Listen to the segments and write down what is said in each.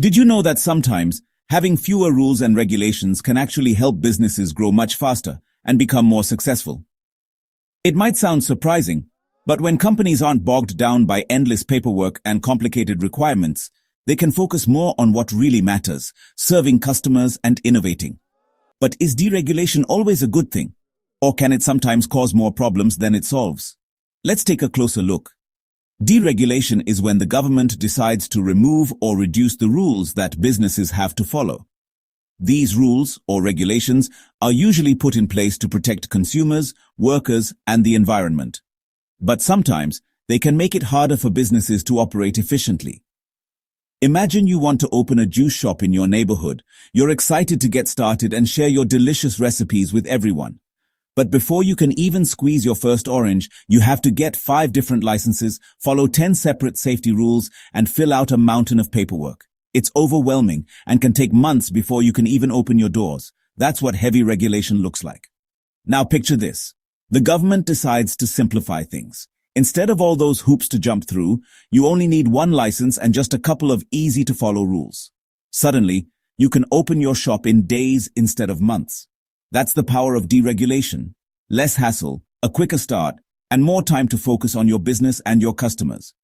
Did you know that sometimes having fewer rules and regulations can actually help businesses grow much faster and become more successful? It might sound surprising, but when companies aren't bogged down by endless paperwork and complicated requirements, they can focus more on what really matters, serving customers and innovating. But is deregulation always a good thing? Or can it sometimes cause more problems than it solves? Let's take a closer look. Deregulation is when the government decides to remove or reduce the rules that businesses have to follow. These rules or regulations are usually put in place to protect consumers, workers, and the environment. But sometimes they can make it harder for businesses to operate efficiently. Imagine you want to open a juice shop in your neighborhood. You're excited to get started and share your delicious recipes with everyone. But before you can even squeeze your first orange, you have to get 5 different licenses, follow 10 separate safety rules, and fill out a mountain of paperwork. It's overwhelming and can take months before you can even open your doors. That's what heavy regulation looks like. Now picture this. The government decides to simplify things. Instead of all those hoops to jump through, you only need 1 license and just a couple of easy-to-follow rules. Suddenly, you can open your shop in days instead of months. That's the power of deregulation. Less hassle, a quicker start, and more time to focus on your business and your customers.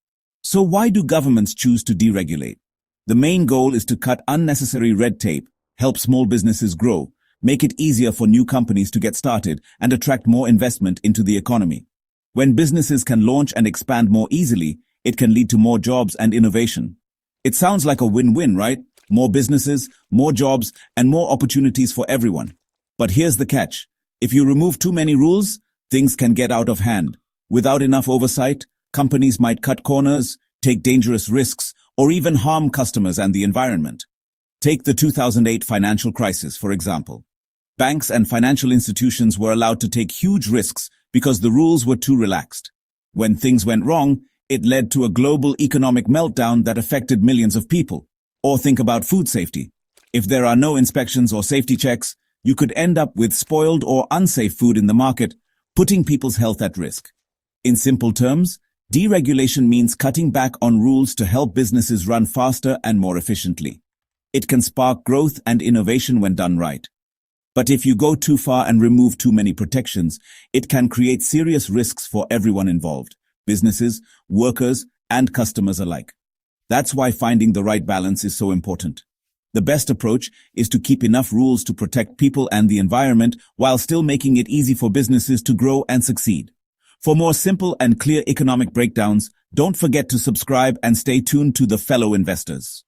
So why do governments choose to deregulate? The main goal is to cut unnecessary red tape, help small businesses grow, make it easier for new companies to get started, and attract more investment into the economy. When businesses can launch and expand more easily, it can lead to more jobs and innovation. It sounds like a win-win, right? More businesses, more jobs, and more opportunities for everyone. But here's the catch. If you remove too many rules, things can get out of hand. Without enough oversight, companies might cut corners, take dangerous risks, or even harm customers and the environment. Take the 2008 financial crisis, for example. Banks and financial institutions were allowed to take huge risks because the rules were too relaxed. When things went wrong, it led to a global economic meltdown that affected millions of people. Or think about food safety. If there are no inspections or safety checks, you could end up with spoiled or unsafe food in the market, putting people's health at risk. In simple terms, deregulation means cutting back on rules to help businesses run faster and more efficiently. It can spark growth and innovation when done right. But if you go too far and remove too many protections, it can create serious risks for everyone involved, businesses, workers, and customers alike. That's why finding the right balance is so important. The best approach is to keep enough rules to protect people and the environment while still making it easy for businesses to grow and succeed. For more simple and clear economic breakdowns, don't forget to subscribe and stay tuned to the fellow investors.